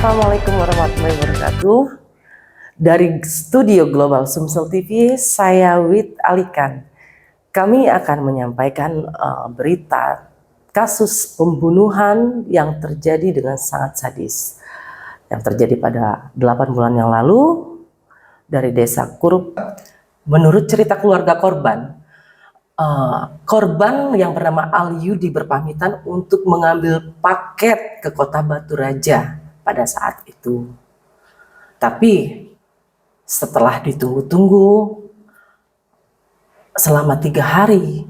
Assalamualaikum warahmatullahi wabarakatuh. Dari studio Global Sumsel TV, saya Wit Alikan. Kami akan menyampaikan berita kasus pembunuhan yang terjadi dengan sangat sadis. Yang terjadi pada 8 bulan yang lalu dari desa Kurup. Menurut cerita keluarga korban, korban yang bernama Alyudi berpamitan untuk mengambil paket ke kota Batu Raja pada saat itu. Tapi setelah ditunggu-tunggu selama 3 hari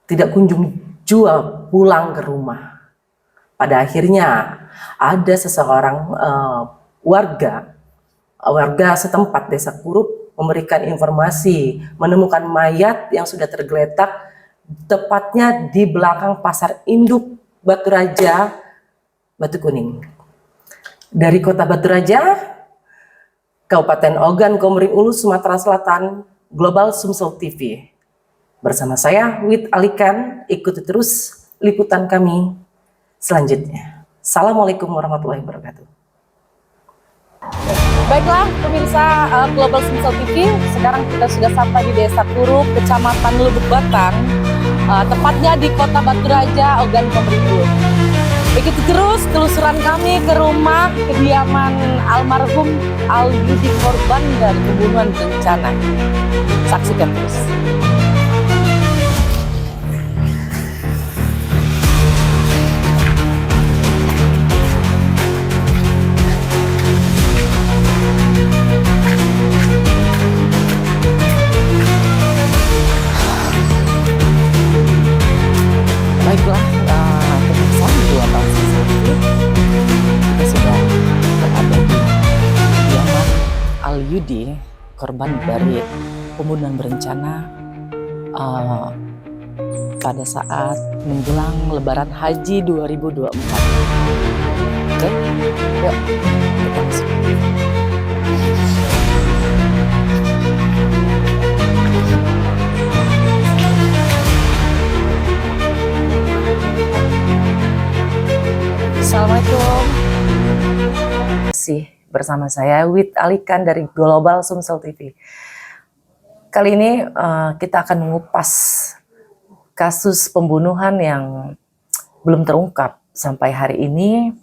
tidak kunjung jua pulang ke rumah. Pada akhirnya ada seseorang warga setempat desa Kurup memberikan informasi menemukan mayat yang sudah tergeletak tepatnya di belakang pasar induk Batu Raja, Batu Kuning. Dari kota Batu Raja, Kabupaten Ogan Komering Ulu, Sumatera Selatan, Global Sumsel TV. Bersama saya Wit Alikan, ikuti terus liputan kami selanjutnya. Assalamualaikum warahmatullahi wabarakatuh. Baiklah pemirsa Global Sumsel TV, sekarang kita sudah sampai di Desa Kurup, Kecamatan Lubuk Batang, tepatnya di Kota Batu Raja, Ogan Komering Ulu. Ikuti terus telusuran kami ke rumah kediaman almarhum Alyudi, korban dari pembunuhan berencana. Saksikan terus. Baiklah, pemirsa Global Sumsel TV, kita sudah berada di kediaman Alyudi, korban dari pembunuhan berencana pada saat menjelang Lebaran Haji 2024. Oke, yuk kita masuk. Assalamualaikum. Masih bersama saya Wit Alikan dari Global Sumsel TV. Kali ini kita akan mengupas kasus pembunuhan yang belum terungkap sampai hari ini,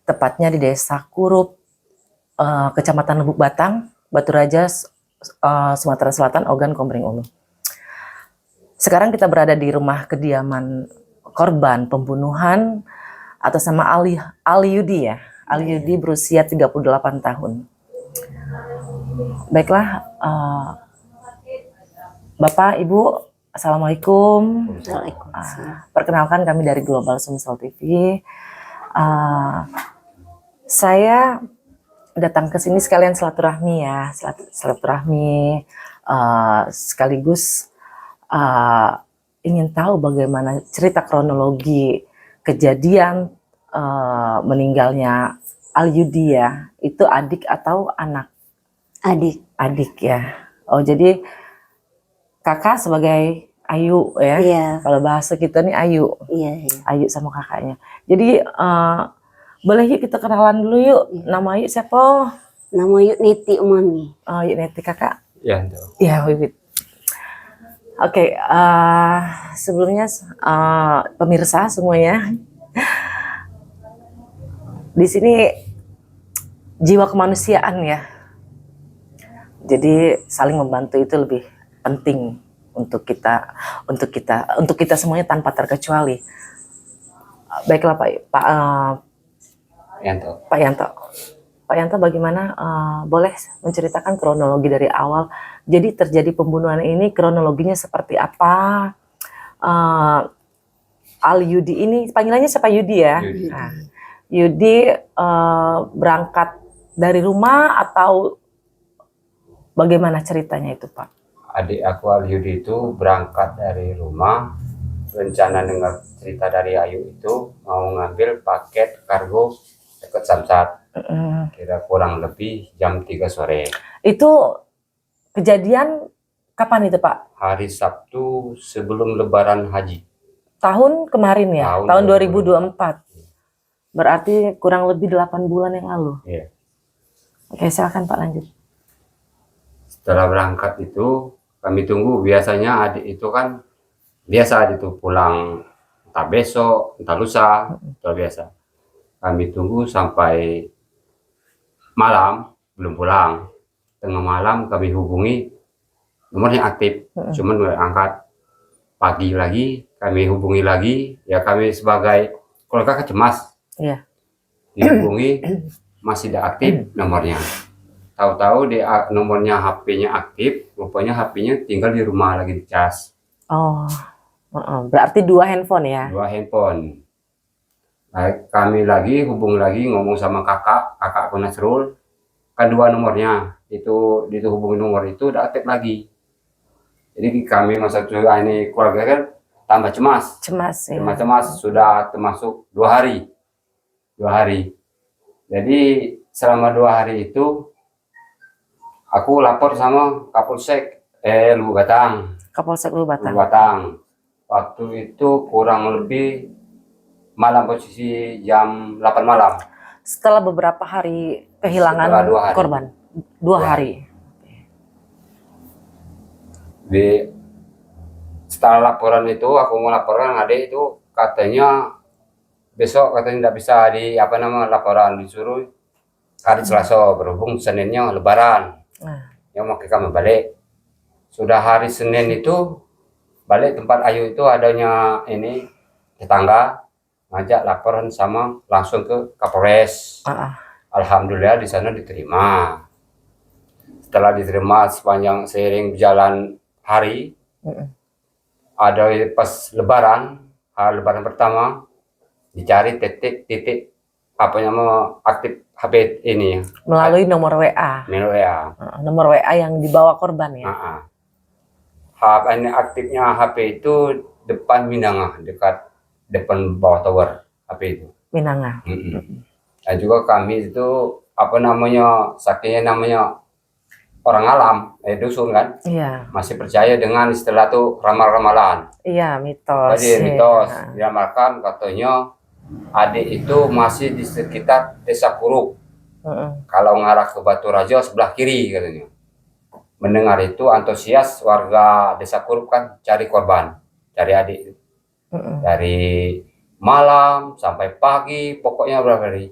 tepatnya di Desa Kurup, Kecamatan Lubuk Batang, Batu Raja, Sumatera Selatan, Ogan Komering Ulu. Sekarang kita berada di rumah kediaman korban pembunuhan atas nama Alyudi ya. Alyudi berusia 38 tahun. Baiklah, Bapak, Ibu, Assalamualaikum. Perkenalkan, kami dari Global Sumsel TV. Saya datang ke sini sekalian silaturahmi ya, sekaligus ingin tahu bagaimana cerita kronologi kejadian meninggalnya Alyudi ya. Itu adik atau anak? Adik ya. Oh, jadi kakak sebagai Ayu ya. Iya. Kalau bahasa kita nih Ayu. Iya. Ayu sama kakaknya. Jadi boleh yuk kita kenalan dulu yuk. Nama Ayu siapa? Nama Yuk Niti Umami. Oh, Yuk Neti kakak. Ya, Ya, Wibit. Oke, sebelumnya pemirsa semuanya, di sini jiwa kemanusiaan ya. Jadi saling membantu itu lebih penting untuk kita semuanya tanpa terkecuali. Baiklah Pak Yanto. Pak Yanto, bagaimana boleh menceritakan kronologi dari awal? Jadi terjadi pembunuhan ini kronologinya seperti apa? Alyudi ini panggilannya siapa? Yudi ya. Yudi. Nah, Yudi berangkat dari rumah atau bagaimana ceritanya itu, Pak? Adik aku Alyudi itu berangkat dari rumah. Rencana dengar cerita dari Ayu itu mau ngambil paket kargo dekat Samsat. Kira kurang lebih jam 3 sore. Itu kejadian kapan itu, Pak? Hari Sabtu sebelum Lebaran Haji. Tahun kemarin ya, tahun 2024. Berarti kurang lebih 8 bulan yang lalu. Iya. Oke, silakan Pak lanjut. Setelah berangkat itu kami tunggu, biasanya adik itu kan biasa adik itu pulang entah besok entah lusa, itu biasa. Kami tunggu sampai malam belum pulang. Tengah malam kami hubungi, nomornya aktif, cuman nggak angkat. Pagi lagi kami hubungi lagi, ya kami sebagai keluarga kan cemas. Iya. Dihubungi masih tidak aktif nomornya. Tahu-tahu di nomornya HP-nya aktif, rupanya HP-nya tinggal di rumah lagi dicas. Oh, berarti 2 handphone ya? 2 handphone. Nah, kami lagi hubung lagi ngomong sama kakakku Nasrul, kan 2 nomornya itu hubungi nomor itu udah aktif lagi. Jadi kami masa ini keluarga kan tambah cemas. Cemas ya. Cemas sudah termasuk 2 hari. Jadi selama 2 hari itu aku lapor sama Kapolsek Lubuk Batang. Kapolsek Lubuk Batang. Lubuk Batang. Waktu itu kurang lebih malam, posisi jam 8 malam. Setelah beberapa hari kehilangan Setelah 2 hari. korban. 2 hari. Setelah laporan itu aku mau laporan adik itu katanya besok katanya tidak bisa laporan, disuruh hari Selasa, berhubung Seninnya Lebaran. Yang mau kami balik. Sudah hari Senin itu balik tempat Ayu itu adanya ini tetangga ngajak laporan sama langsung ke Kapolres. Alhamdulillah di sana diterima. Setelah diterima sepanjang seiring berjalan hari, ada pas Lebaran, Lebaran pertama dicari titik aktif HP ini melalui nomor WA. Nomor WA yang dibawa korban ya. Ini aktifnya HP itu depan Minanga, depan bawah tower HP itu. Minanga. Dan juga kami itu sakitnya namanya orang alam, dusun kan. Iya. Masih percaya dengan istilah tuh ramal-ramalan. Iya, mitos. Jadi mitos diramalkan katanya adik itu masih di sekitar Desa Kurup. Kalau ngarah ke Batu Raja sebelah kiri katanya. Mendengar itu antusias warga Desa Kurup kan cari korban, cari adik. Dari malam sampai pagi, pokoknya berapa hari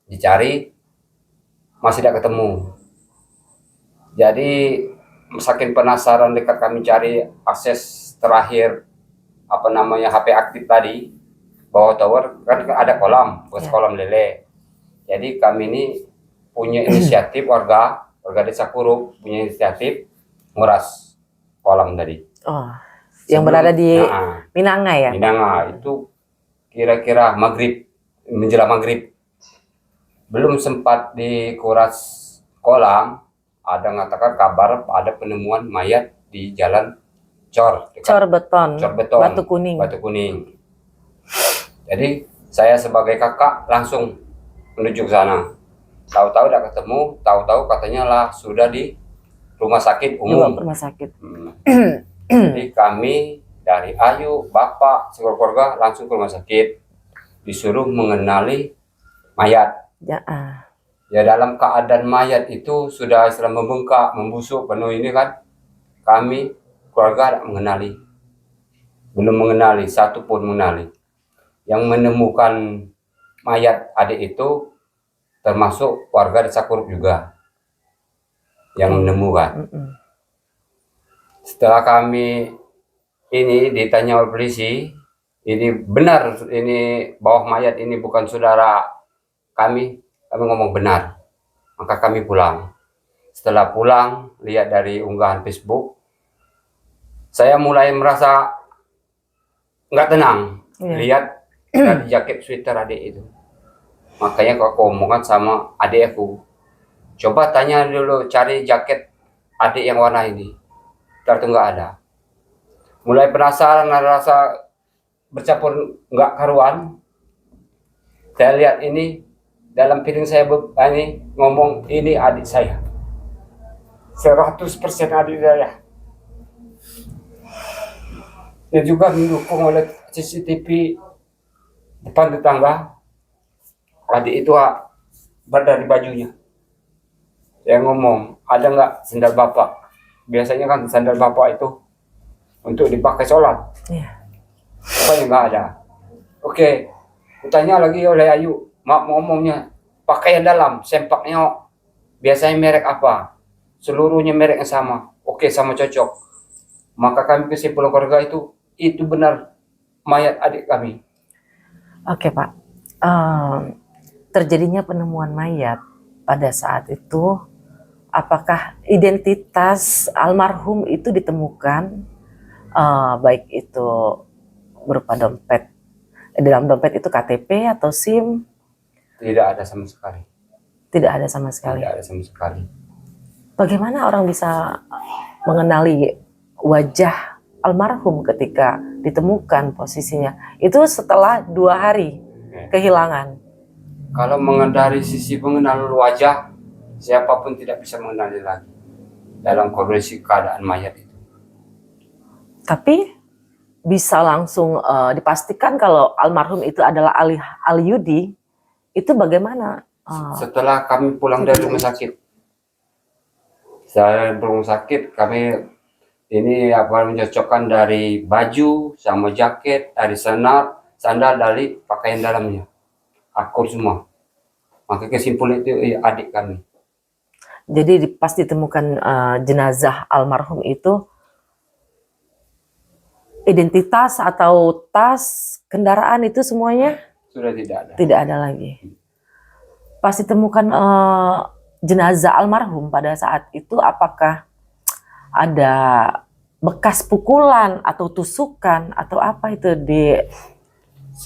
dicari masih tidak ketemu. Jadi saking penasaran dekat kami cari akses terakhir HP aktif tadi bawah tower kan ada kolam, kolam lele. Jadi kami ini punya inisiatif warga Desa Kurup punya inisiatif nguras kolam tadi. Oh, yang berada di Minanga ya? Minanga itu kira-kira menjelang maghrib. Belum sempat dikuras kolam, ada ngatakan kabar ada penemuan mayat di jalan Cor beton, Batu Kuning. Jadi saya sebagai kakak langsung menuju ke sana. Tahu-tahu tidak ketemu, tahu-tahu katanya lah sudah di rumah sakit umum. Rumah sakit. Jadi kami dari Ayu, bapak, seluruh keluarga langsung ke rumah sakit, disuruh mengenali mayat. Ya dalam keadaan mayat itu sudah membengkak, membusuk, penuh ini kan, kami keluarga tidak mengenali, belum mengenali, satu pun mengenali. Yang menemukan mayat adik itu termasuk warga Desa Kurup juga yang menemukan. Setelah kami ini ditanya oleh polisi, ini benar ini bawah mayat ini bukan saudara kami ngomong benar. Maka kami pulang. Setelah pulang, lihat dari unggahan Facebook, saya mulai merasa nggak tenang. Lihat dari jaket sweater adik itu. Makanya aku omongan sama adik aku, coba tanya dulu, cari jaket adik yang warna ini. Ternyata nggak ada. Mulai penasaran, rasa bercampur nggak karuan. Saya lihat ini dalam piring saya ini ngomong ini adik saya, 100% adik saya. Dan juga didukung oleh CCTV depan tetangga. adik itu dari bajunya. Saya ngomong, ada nggak sandal bapak? Biasanya kan sandal bapak itu untuk dipakai sholat. Iya. Pokoknya nggak ada. Oke, kutanya lagi oleh Ayu, maaf ngomongnya, pakaian dalam, sempaknya biasanya merek apa? Seluruhnya merek yang sama. Oke, sama cocok. Maka kami kesimpulan keluarga itu benar mayat adik kami. Oke Pak, terjadinya penemuan mayat pada saat itu, apakah identitas almarhum itu ditemukan, baik itu berupa dompet, dalam dompet itu KTP atau SIM? Tidak ada sama sekali. Tidak ada sama sekali. Tidak ada sama sekali. Bagaimana orang bisa mengenali wajah almarhum ketika ditemukan posisinya? Itu setelah 2 hari kehilangan. Kalau mengenali sisi pengenalan wajah, siapapun tidak bisa mengenali lagi dalam kondisi keadaan mayat itu. Tapi bisa langsung dipastikan kalau almarhum itu adalah Ali Yudi, itu bagaimana? Setelah kami pulang dari rumah sakit, kami ini mencocokkan dari baju sama jaket, dari sandal dari pakaian dalamnya, akur semua. Maka kesimpulan itu adik kami. Jadi pas ditemukan jenazah almarhum itu, identitas atau tas, kendaraan itu semuanya Sudah tidak ada. tidak ada lagi. Pas ditemukan jenazah almarhum pada saat itu, apakah ada bekas pukulan atau tusukan atau apa itu di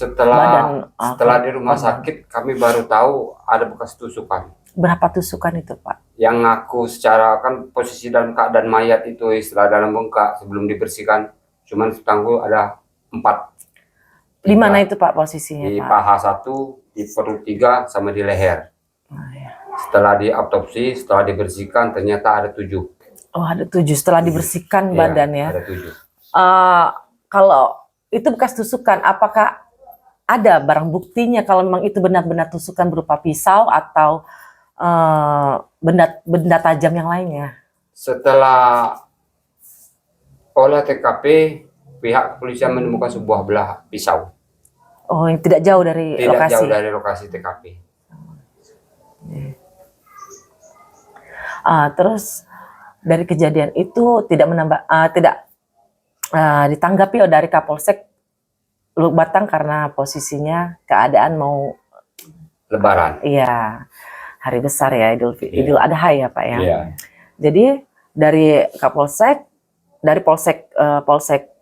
badan? Setelah di rumah sakit kami baru tahu ada bekas tusukan. Berapa tusukan itu Pak? Yang aku secara kan posisi dalam keadaan mayat itu istilah dalam bengkak sebelum dibersihkan, cuman setangguh ada 4. Di mana itu Pak posisinya Di Pak? paha 1, di perut 3, sama di leher. Ya. Setelah diautopsi, setelah dibersihkan ternyata ada 7. Oh ada 7 setelah dibersihkan badannya. Ada 7. Kalau itu bekas tusukan, apakah ada barang buktinya kalau memang itu benar-benar tusukan berupa pisau atau benda tajam yang lainnya? Setelah olah TKP, pihak kepolisian menemukan sebuah belah pisau. Oh, yang tidak jauh dari Tidak lokasi. jauh dari lokasi TKP. Terus dari kejadian itu tidak ditanggapi dari Kapolsek Lubuk Batang karena posisinya keadaan mau Lebaran. iya hari besar ya, Idul Adha ya Pak ya. Iya. Jadi dari Kapolsek, dari Polsek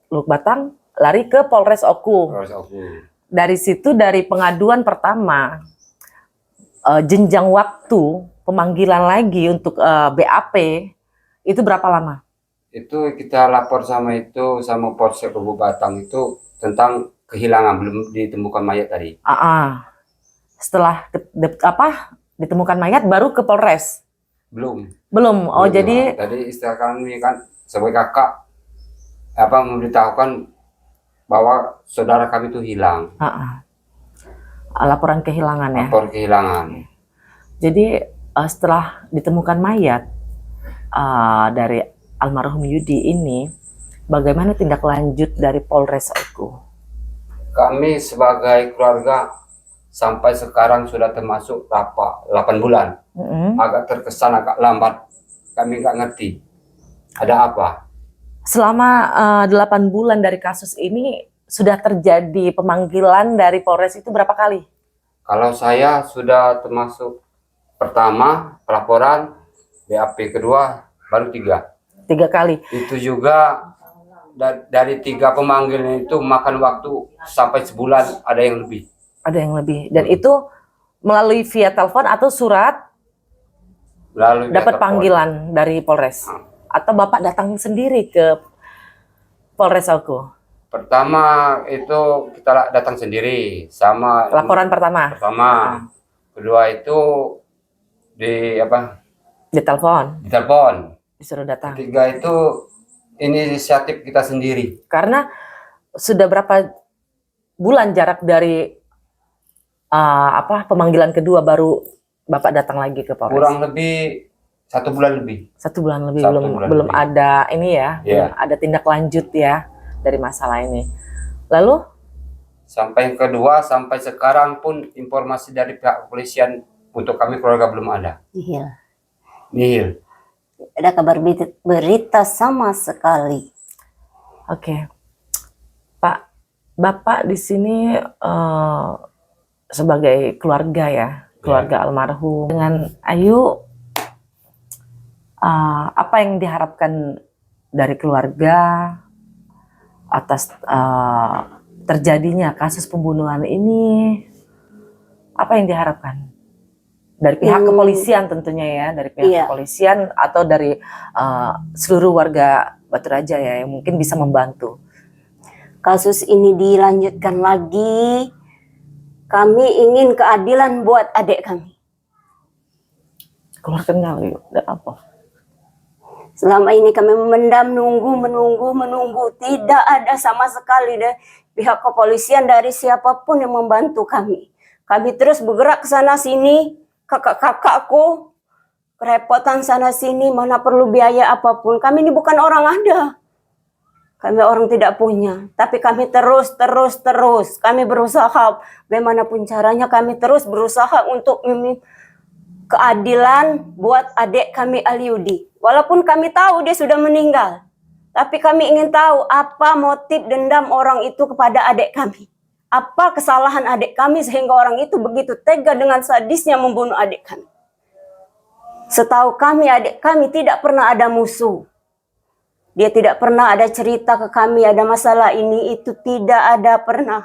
Lubuk Batang lari ke Polres Oku. Dari situ, dari pengaduan pertama, jenjang waktu pemanggilan lagi untuk BAP itu berapa lama? Itu kita lapor sama Polsek Lubuk Batang itu tentang kehilangan, belum ditemukan mayat tadi. Setelah ditemukan mayat baru ke Polres? Belum. Oh jadi tadi istilah kami kan sebagai kakak memberitahukan bahwa saudara kami itu hilang. Laporan kehilangan ya. Lapor kehilangan. Jadi setelah ditemukan mayat dari almarhum Yudi ini, bagaimana tindak lanjut dari Polres Oku? Kami sebagai keluarga sampai sekarang sudah termasuk 8 bulan. Agak terkesan agak lambat. Kami nggak ngerti ada apa. Selama 8 bulan dari kasus ini sudah terjadi pemanggilan dari Polres itu berapa kali? Kalau saya sudah termasuk pertama pelaporan, BAP kedua baru 3. 3 kali. Itu juga dari 3 pemanggilan itu makan waktu sampai sebulan, ada yang lebih. Ada yang lebih. Dan itu melalui via telepon atau surat? Lalu dapat panggilan dari Polres? Atau Bapak datang sendiri ke Polres Oku? Pertama itu kita datang sendiri sama laporan pertama. Kedua itu di telepon. Disuruh datang. Ketiga itu inisiatif kita sendiri. Karena sudah berapa bulan jarak dari pemanggilan kedua baru Bapak datang lagi ke Polres? Kurang lebih 1 bulan lebih. 1 bulan lebih, 1 bulan belum lebih. ada ini ya, Iya. belum ada tindak lanjut ya dari masalah ini. Lalu Sampai yang kedua, sampai sekarang pun informasi dari pihak kepolisian untuk kami keluarga belum ada. Iya. Nihil. Ada kabar berita sama sekali. Oke, Pak, Bapak di sini sebagai keluarga ya, keluarga almarhum dengan Ayu, apa yang diharapkan dari keluarga atas terjadinya kasus pembunuhan ini? Apa yang diharapkan dari pihak kepolisian tentunya ya, dari pihak Iya. kepolisian atau dari seluruh warga Batu Raja ya yang mungkin bisa membantu? Kasus ini dilanjutkan lagi. Kami ingin keadilan buat adik kami. Keluarkan kali dan apa? Selama ini kami memendam, menunggu. Tidak ada sama sekali dari pihak kepolisian, dari siapapun yang membantu kami. Kami terus bergerak ke sana sini, kakak-kakakku kerepotan sana sini, mana perlu biaya apapun. Kami ini bukan orang ada. Kami orang tidak punya, tapi kami terus. Kami berusaha, bagaimanapun caranya kami terus berusaha untuk keadilan buat adik kami Alyudi. Walaupun kami tahu dia sudah meninggal, tapi kami ingin tahu apa motif dendam orang itu kepada adik kami. Apa kesalahan adik kami sehingga orang itu begitu tega dengan sadisnya membunuh adik kami. Setahu kami, adik kami tidak pernah ada musuh. Dia tidak pernah ada cerita ke kami ada masalah ini itu, tidak ada pernah.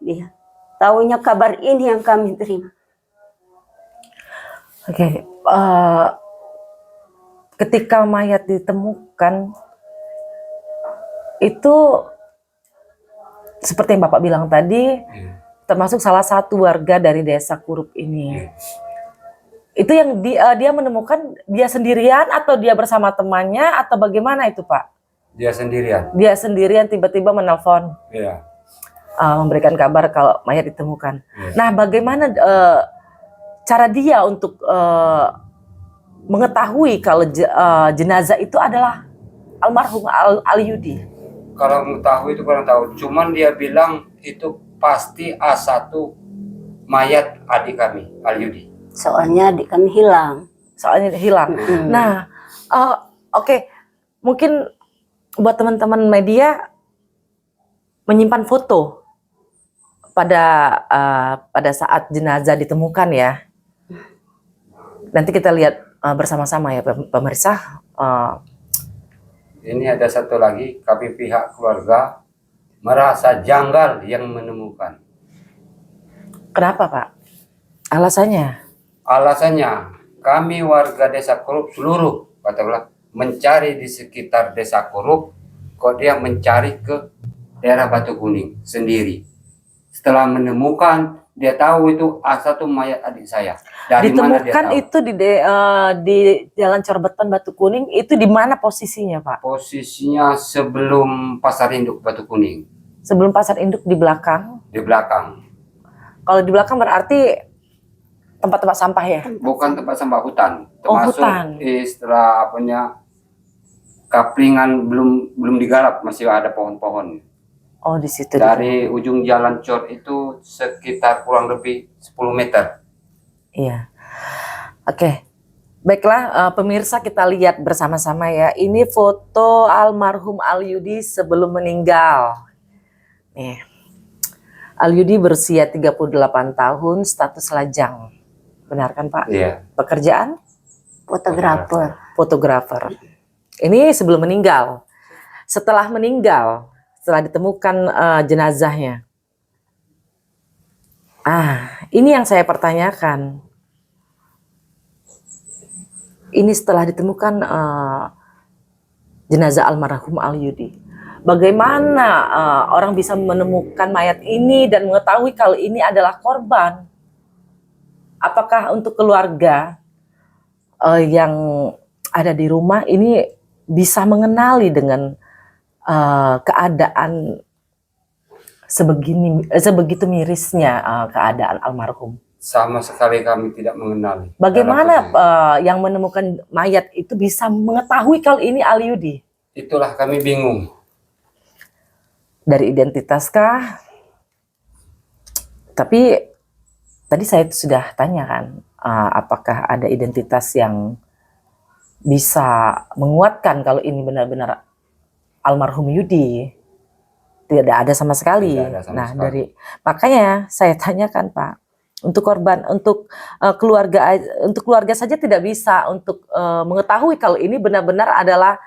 Dia tahunya kabar ini yang kami terima. Oke, ketika mayat ditemukan itu seperti yang Bapak bilang tadi, termasuk salah satu warga dari desa Kurup ini. Itu yang dia menemukan dia sendirian atau dia bersama temannya atau bagaimana itu Pak? Dia sendirian. Dia sendirian tiba-tiba menelpon, Iya. memberikan kabar kalau mayat ditemukan. Iya. Nah, bagaimana cara dia untuk mengetahui kalau jenazah itu adalah almarhum Alyudi? Kalau mengetahui itu kurang tahu. Cuman dia bilang itu pasti A1 mayat adik kami, Alyudi. Soalnya adik kami hilang. Soalnya hilang. Nah, oke. Mungkin buat teman-teman media menyimpan foto pada saat jenazah ditemukan ya. Nanti kita lihat bersama-sama ya pemirsa. Ini ada satu lagi, kami pihak keluarga merasa janggal yang menemukan. Kenapa Pak? Alasannya? Alasannya, kami warga desa Kurup seluruh, katakanlah, mencari di sekitar desa Kurup, kok dia mencari ke daerah Batu Kuning sendiri. Setelah menemukan, dia tahu itu A1 mayat adik saya. Dari mana dia Ditemukan tahu? itu di Jalan Corbeton Batu Kuning, itu di mana posisinya Pak? Posisinya sebelum pasar induk Batu Kuning, Sebelum pasar induk di belakang. di belakang. Kalau di belakang berarti tempat-tempat sampah ya? Bukan tempat sampah, hutan. Oh, Termasuk hutan. istilah apanya, kaplingan belum digarap, masih ada pohon-pohon. Oh, di situ. Dari ujung jalan Cor itu sekitar kurang lebih 10 meter. Iya. Oke. Baiklah pemirsa, kita lihat bersama-sama ya. Ini foto almarhum Alyudi sebelum meninggal. Nih. Alyudi berusia 38 tahun, status lajang. Benar kan Pak? Iya. Pekerjaan? Fotografer. Fotografer. Ini sebelum meninggal. Setelah meninggal, setelah ditemukan jenazahnya. Ini yang saya pertanyakan. Ini setelah ditemukan jenazah almarhum Alyudi. Bagaimana orang bisa menemukan mayat ini dan mengetahui kalau ini adalah korban? Apakah untuk keluarga yang ada di rumah ini bisa mengenali dengan keadaan sebegitu mirisnya keadaan almarhum. Sama sekali kami tidak mengenali. Bagaimana yang menemukan mayat itu bisa mengetahui kalau ini Aliudi? Itulah kami bingung. Dari identitaskah? Tapi tadi saya sudah tanyakan, apakah ada identitas yang bisa menguatkan kalau ini benar-benar almarhum Yudi? Tidak ada sama sekali. Tidak ada sama sekali. Makanya saya tanyakan, Pak, untuk korban, untuk keluarga saja tidak bisa untuk mengetahui kalau ini benar-benar adalah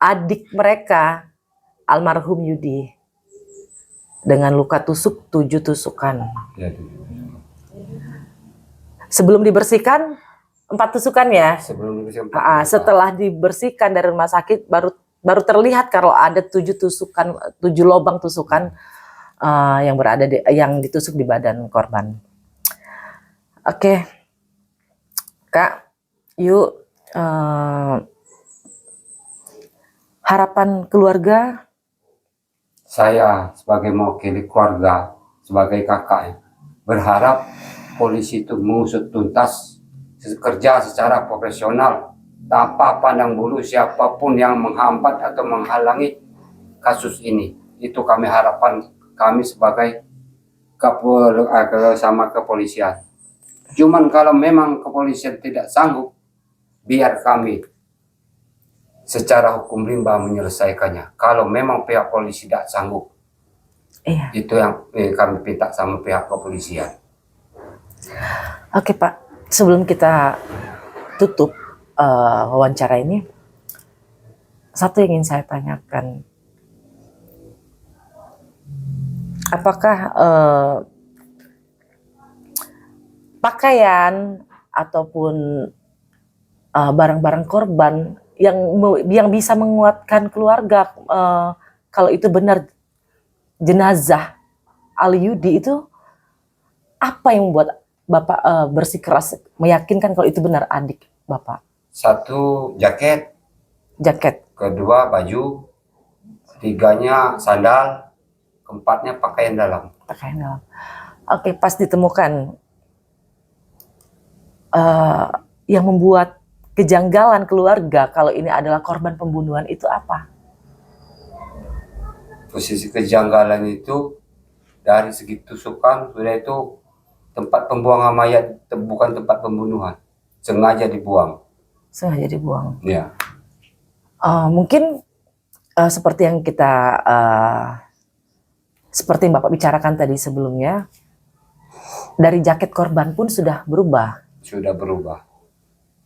adik mereka, almarhum Yudi, dengan luka tusuk 7 tusukan. Ya, Sebelum dibersihkan 4 tusukan ya. sebelum itu Setelah dibersihkan dari rumah sakit baru terlihat kalau ada 7 tusukan, 7 lubang tusukan yang ditusuk di badan korban. Oke, Kak, yuk harapan keluarga. Saya sebagai mewakili keluarga, sebagai kakak ya, berharap polisi itu mengusut tuntas, kerja secara profesional, tanpa pandang bulu siapapun yang menghambat atau menghalangi kasus ini. Itu kami harapan kami sebagai sama kepolisian. Cuman kalau memang kepolisian tidak sanggup, biar kami secara hukum rimba menyelesaikannya. Kalau memang pihak polisi tidak sanggup, Iya. itu yang kami minta sama pihak kepolisian. Oke, Pak, sebelum kita tutup wawancara ini, satu yang ingin saya tanyakan, apakah pakaian ataupun barang-barang korban yang bisa menguatkan keluarga kalau itu benar jenazah Aliudi, itu apa yang membuat Bapak bersikeras meyakinkan kalau itu benar adik Bapak? 1, jaket. Jaket. 2, baju. 3-nya sandal. 4-nya pakaian dalam. Pakaian dalam. Oke, pas ditemukan yang membuat kejanggalan keluarga kalau ini adalah korban pembunuhan itu apa? Posisi kejanggalan itu dari segi tusukan sudah itu tempat pembuangan mayat, bukan tempat pembunuhan, sengaja dibuang. Sengaja dibuang. Ya. Mungkin seperti yang seperti yang Bapak bicarakan tadi sebelumnya, dari jaket korban pun sudah berubah. Sudah berubah.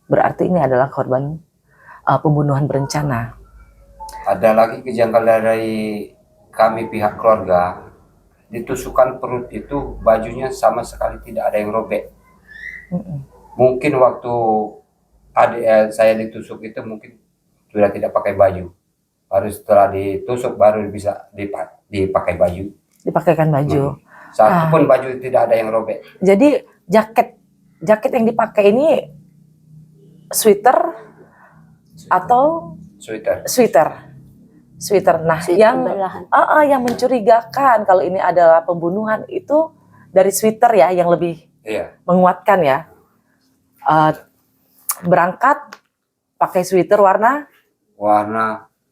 Berarti ini adalah korban pembunuhan berencana. Ada lagi kejanggalan dari kami pihak keluarga, ditusukkan perut itu bajunya sama sekali tidak ada yang robek. Mungkin waktu adik saya ditusuk itu mungkin sudah tidak pakai baju. Baru setelah ditusuk baru bisa dipakai baju. Dipakaikan baju. Satu pun baju tidak ada yang robek. Jadi jaket yang dipakai ini sweater atau sweater. Nah, yang mencurigakan kalau ini adalah pembunuhan itu dari sweater ya, yang lebih menguatkan ya. Berangkat pakai sweater warna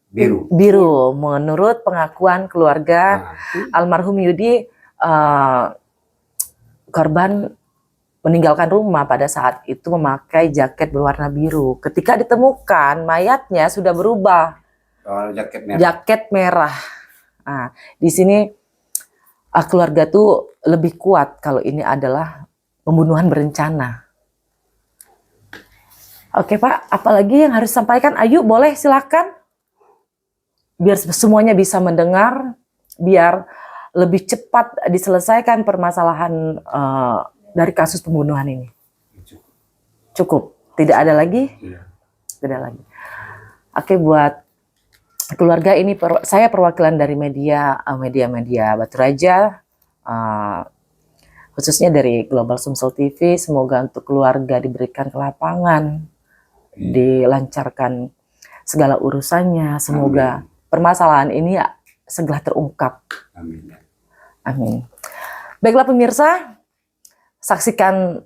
biru. Biru. Menurut pengakuan keluarga almarhum Yudi, korban meninggalkan rumah pada saat itu memakai jaket berwarna biru. Ketika ditemukan, mayatnya sudah berubah. Jaket merah. Nah, di sini keluarga tuh lebih kuat kalau ini adalah pembunuhan berencana. Oke, Pak, apalagi yang harus disampaikan? Ayu, boleh silakan. Biar semuanya bisa mendengar, biar lebih cepat diselesaikan permasalahan dari kasus pembunuhan ini. Cukup? Tidak ada lagi? Tidak lagi. Oke, buat keluarga ini saya perwakilan dari media Batu Raja, khususnya dari Global Sumsel TV. Semoga untuk keluarga diberikan kelapangan, dilancarkan segala urusannya. Semoga permasalahan ini segera terungkap. Amin. Amin. Baiklah pemirsa, saksikan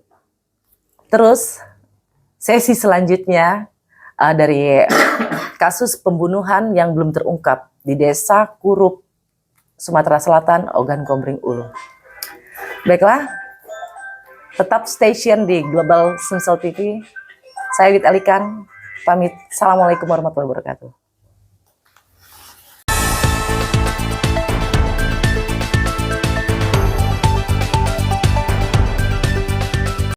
terus sesi selanjutnya dari kasus pembunuhan yang belum terungkap di Desa Kurup, Sumatera Selatan, Ogan Komering Ulu. Baiklah, tetap stay tune di Global Sumsel TV. Saya Wit Alikan, pamit. Assalamualaikum warahmatullahi wabarakatuh.